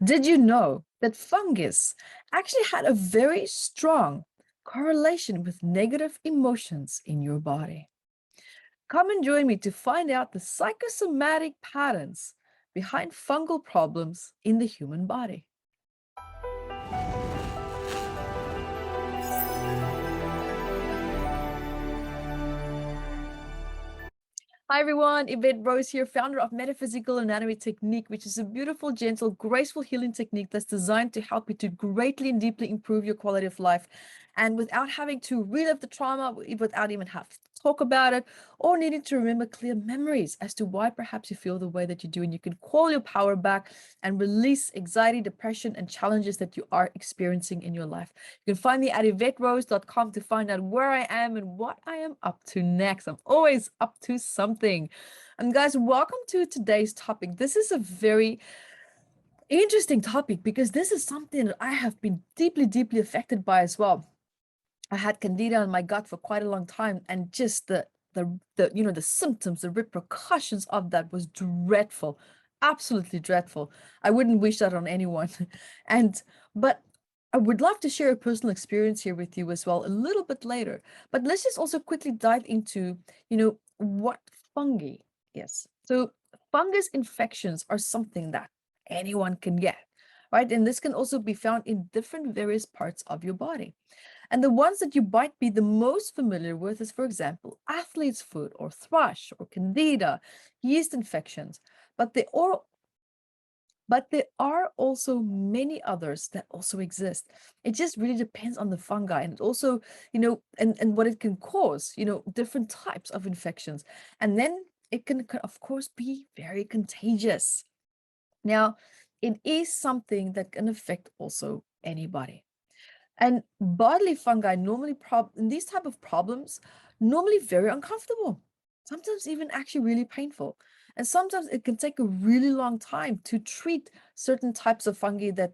Did you know that fungus actually had a very strong correlation with negative emotions in your body? Come and join me to find out the psychosomatic patterns behind fungal problems in the human body. Hi everyone, Evette Rose here, founder of Metaphysical Anatomy Technique, which is a beautiful, gentle, graceful healing technique that's designed to help you to greatly and deeply improve your quality of life. And without having to relive the trauma, without even having to talk about it, or needing to remember clear memories as to why perhaps you feel the way that you do. And you can call your power back and release anxiety, depression, and challenges that you are experiencing in your life. You can find me at evetterose.com to find out where I am and what I am up to next. I'm always up to something. And guys, welcome to today's topic. This is a very interesting topic because this is something that I have been deeply, deeply affected by as well. I had candida in my gut for quite a long time, and just the symptoms, the repercussions of that was dreadful, absolutely dreadful. I wouldn't wish that on anyone. But I would love to share a personal experience here with you as well a little bit later. But let's just also quickly dive into, what fungi is. So fungus infections are something that anyone can get, right? And this can also be found in different various parts of your body. And the ones that you might be the most familiar with is, for example, athlete's foot or thrush or candida, yeast infections. But there are also many others that also exist. It just really depends on the fungi, and it also, and what it can cause, different types of infections. And then it can, of course, be very contagious. Now, it is something that can affect also anybody. And bodily fungi normally in these type of problems, normally very uncomfortable, sometimes even actually really painful. And sometimes it can take a really long time to treat certain types of fungi that,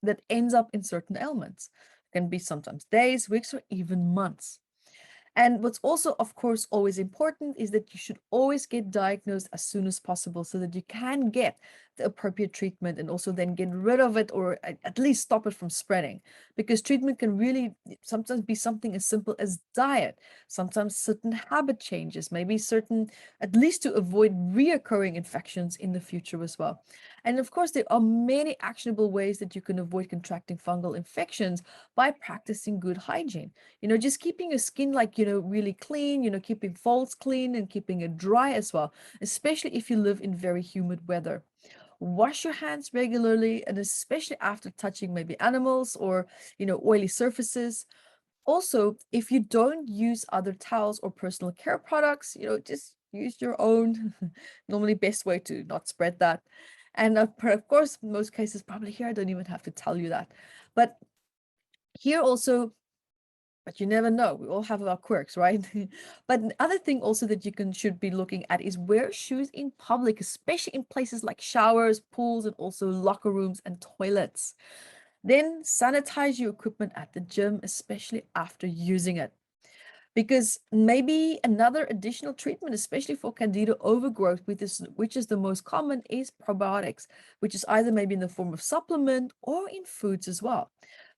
that ends up in certain ailments. It can be sometimes days, weeks, or even months. And what's also, of course, always important is that you should always get diagnosed as soon as possible so that you can get the appropriate treatment and also then get rid of it, or at least stop it from spreading. Because treatment can really sometimes be something as simple as diet, sometimes certain habit changes, maybe certain, at least to avoid reoccurring infections in the future as well. And of course, there are many actionable ways that you can avoid contracting fungal infections by practicing good hygiene. Just keeping your skin really clean, keeping folds clean and keeping it dry as well, especially if you live in very humid weather. Wash your hands regularly, and especially after touching maybe animals or, oily surfaces. Also, if you don't use other towels or personal care products, just use your own. Normally best way to not spread that. And of course, in most cases, probably here, I don't even have to tell you that. But here also, but you never know. We all have our quirks, right? But the other thing also that should be looking at is wear shoes in public, especially in places like showers, pools, and also locker rooms and toilets. Then sanitize your equipment at the gym, especially after using it. Because maybe another additional treatment, especially for candida overgrowth, which is the most common, is probiotics, which is either maybe in the form of supplement or in foods as well.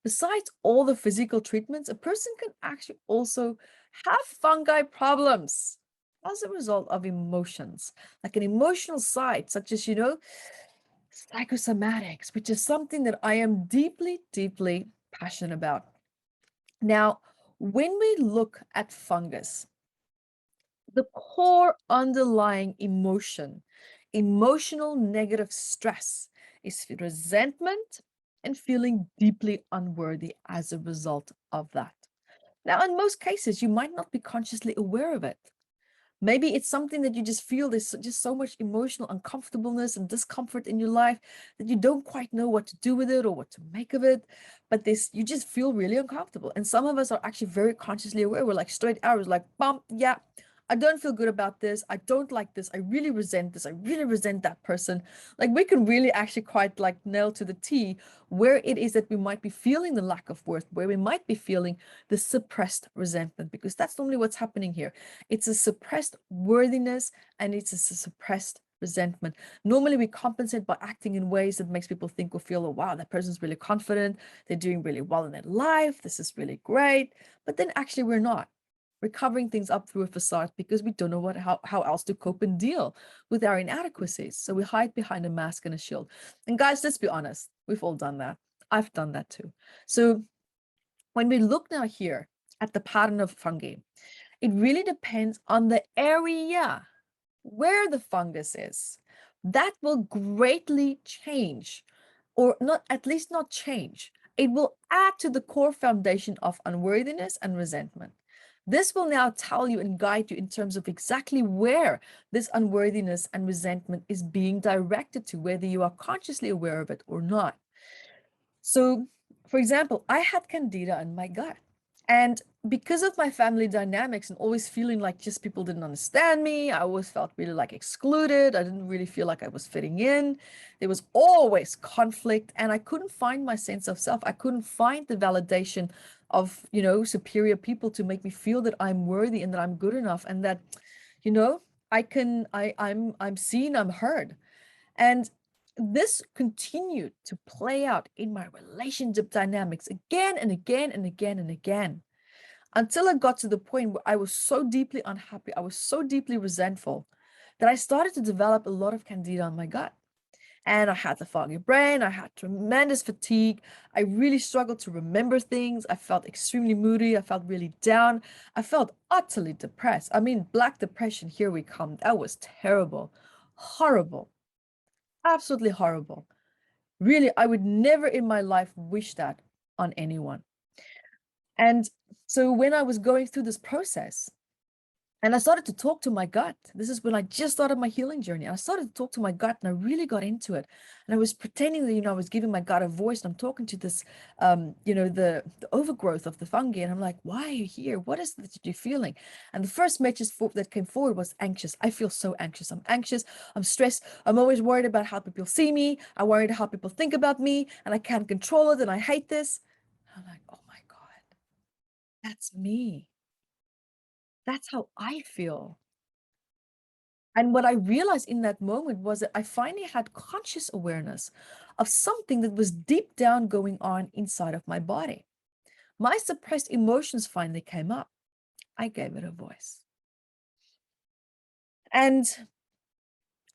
Besides all the physical treatments, a person can actually also have fungi problems as a result of emotions, like an emotional side, such as, psychosomatics, which is something that I am deeply, deeply passionate about. Now, when we look at fungus, the core underlying emotional negative stress, is resentment and feeling deeply unworthy as a result of that. Now, in most cases, you might not be consciously aware of it. Maybe it's something that you just feel there's just so much emotional uncomfortableness and discomfort in your life that you don't quite know what to do with it or what to make of it. But you just feel really uncomfortable. And some of us are actually very consciously aware. We're like straight arrows, like, bump, yeah, I don't feel good about this. I don't like this. I really resent this. I really resent that person. Like, we can really actually quite like nail to the T where it is that we might be feeling the lack of worth, where we might be feeling the suppressed resentment, because that's normally what's happening here. It's a suppressed worthiness and it's a suppressed resentment. Normally we compensate by acting in ways that makes people think or feel, oh, wow, that person's really confident. They're doing really well in their life. This is really great. But then actually we're not. We're covering things up through a facade because we don't know how else to cope and deal with our inadequacies. So we hide behind a mask and a shield. And guys, let's be honest. We've all done that. I've done that too. So when we look now here at the pattern of fungi, it really depends on the area where the fungus is. That will greatly change, or not, at least not change. It will add to the core foundation of unworthiness and resentment. This will now tell you and guide you in terms of exactly where this unworthiness and resentment is being directed to, whether you are consciously aware of it or not. So, for example, I had candida in my gut. And because of my family dynamics and always feeling like just people didn't understand me, I always felt really like excluded. I didn't really feel like I was fitting in. There was always conflict, and I couldn't find my sense of self. I couldn't find the validation of, superior people to make me feel that I'm worthy and that I'm good enough and that, I'm seen, I'm heard. And this continued to play out in my relationship dynamics again and again and again and again, until I got to the point where I was so deeply unhappy, I was so deeply resentful, that I started to develop a lot of candida on my gut. And I had the foggy brain, I had tremendous fatigue, I really struggled to remember things, I felt extremely moody, I felt really down, I felt utterly depressed. I mean, Black Depression, here we come. That was terrible, horrible. Absolutely horrible. Really, I would never in my life wish that on anyone. And so when I was going through this process, and I started to talk to my gut. This is when I just started my healing journey. I started to talk to my gut, and I really got into it. And I was pretending that, I was giving my gut a voice, and I'm talking to this, the overgrowth of the fungi. And I'm like, why are you here? What is it that you're feeling? And the first message that came forward was anxious. I feel so anxious. I'm anxious. I'm stressed. I'm always worried about how people see me. I'm worried how people think about me, and I can't control it. And I hate this. I'm like, oh my God, that's me. That's how I feel. And what I realized in that moment was that I finally had conscious awareness of something that was deep down going on inside of my body. My suppressed emotions finally came up. I gave it a voice. And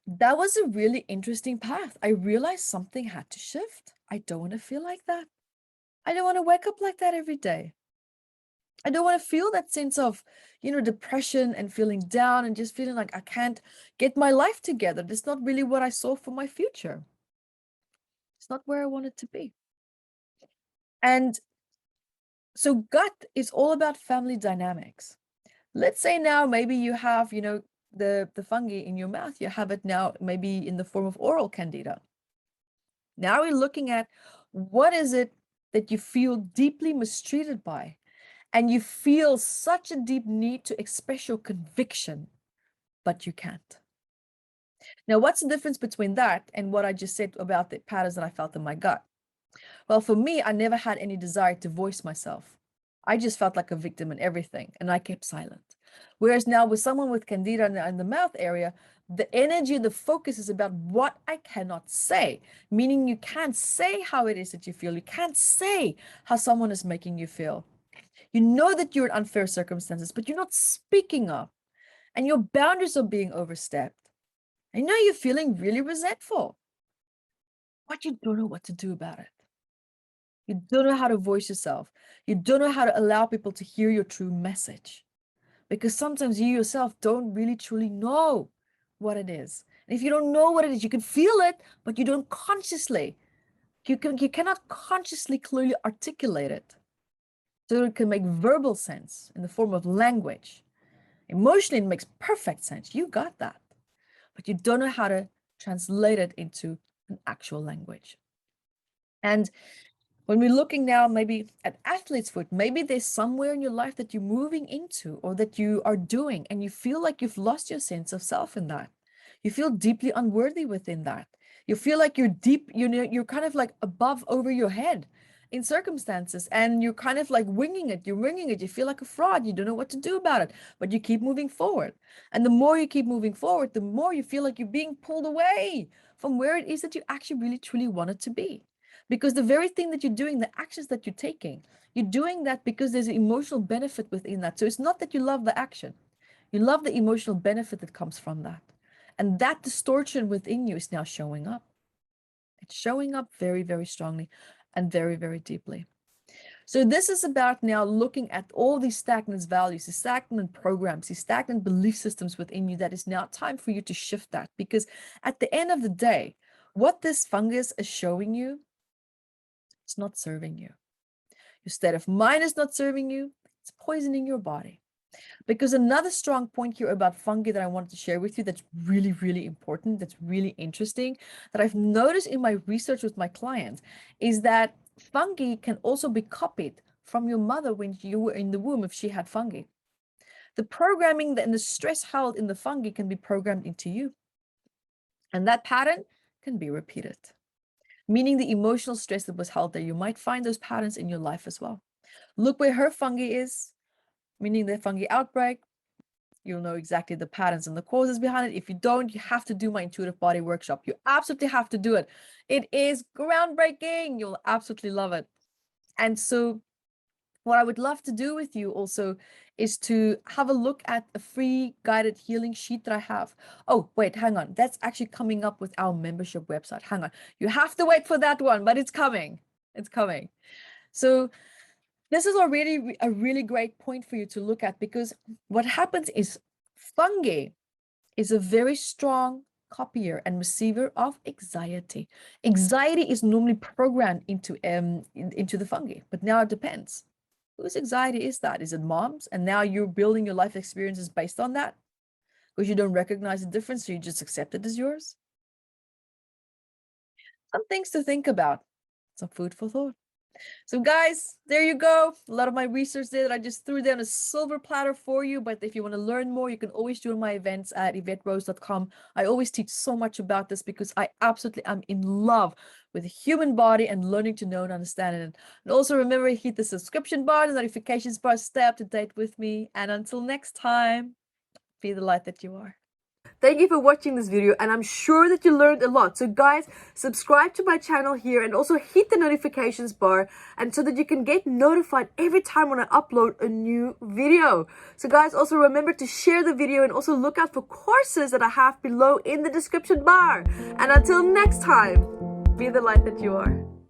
that was a really interesting path. I realized something had to shift. I don't want to feel like that. I don't want to wake up like that every day. I don't want to feel that sense of, depression and feeling down and just feeling like I can't get my life together. That's not really what I saw for my future. It's not where I wanted to be. And so gut is all about family dynamics. Let's say now maybe you have, the fungi in your mouth. You have it now maybe in the form of oral candida. Now we're looking at what is it that you feel deeply mistreated by, and you feel such a deep need to express your conviction, but you can't. Now, what's the difference between that and what I just said about the patterns that I felt in my gut? Well, for me, I never had any desire to voice myself. I just felt like a victim in everything, and I kept silent. Whereas now with someone with candida in the mouth area, the energy, the focus is about what I cannot say, meaning you can't say how it is that you feel. You can't say how someone is making you feel. You know that you're in unfair circumstances, but you're not speaking up, and your boundaries are being overstepped. And now you're feeling really resentful, but you don't know what to do about it. You don't know how to voice yourself. You don't know how to allow people to hear your true message, because sometimes you yourself don't really truly know what it is. And if you don't know what it is, you can feel it, but you don't consciously. You cannot consciously clearly articulate it so it can make verbal sense in the form of language. Emotionally, it makes perfect sense. You got that, but you don't know how to translate it into an actual language. And when we're looking now maybe at athlete's foot, maybe there's somewhere in your life that you're moving into or that you are doing, and you feel like you've lost your sense of self in that. You feel deeply unworthy within that. You feel like you're deep, you're kind of like above over your head, in circumstances, and you're kind of like winging it. You're winging it. You feel like a fraud. You don't know what to do about it, but you keep moving forward. And the more you keep moving forward, the more you feel like you're being pulled away from where it is that you actually really truly want it to be. Because the very thing that you're doing, the actions that you're taking, you're doing that because there's an emotional benefit within that. So it's not that you love the action, you love the emotional benefit that comes from that. And that distortion within you is now showing up. It's showing up very, very strongly and very, very deeply. So this is about now looking at all these stagnant values, these stagnant programs, these stagnant belief systems within you, that is now time for you to shift that. Because at the end of the day, what this fungus is showing you, it's not serving you. Your state of mind is not serving you. It's poisoning your body. Because another strong point here about fungi that I wanted to share with you that's really, really important, that's really interesting, that I've noticed in my research with my clients, is that fungi can also be copied from your mother when you were in the womb if she had fungi. The programming and the stress held in the fungi can be programmed into you. And that pattern can be repeated. Meaning the emotional stress that was held there, you might find those patterns in your life as well. Look where her fungi is, meaning the fungi outbreak. You'll know exactly the patterns and the causes behind it. If you don't, you have to do my intuitive body workshop. You absolutely have to do it. It is groundbreaking. You'll absolutely love it. And so what I would love to do with you also is to have a look at a free guided healing sheet that I have. Oh, wait, hang on. That's actually coming up with our membership website. Hang on. You have to wait for that one, but it's coming. It's coming. So this is already a really great point for you to look at, because what happens is fungi is a very strong copier and receiver of anxiety. Anxiety is normally programmed into the fungi, but now it depends. Whose anxiety is that? Is it mom's? And now you're building your life experiences based on that because you don't recognize the difference, so you just accept it as yours. Some things to think about, some food for thought. So guys, there you go. A lot of my research there that I just threw down a silver platter for you. But if you want to learn more, you can always join my events at evetterose.com. I always teach so much about this because I absolutely am in love with the human body and learning to know and understand it. And also remember, hit the subscription bar, the notifications bar, stay up to date with me. And until next time, be the light that you are. Thank you for watching this video, and I'm sure that you learned a lot. So guys, subscribe to my channel here and also hit the notifications bar, and so that you can get notified every time when I upload a new video. So guys, also remember to share the video and also look out for courses that I have below in the description bar. And until next time, be the light that you are.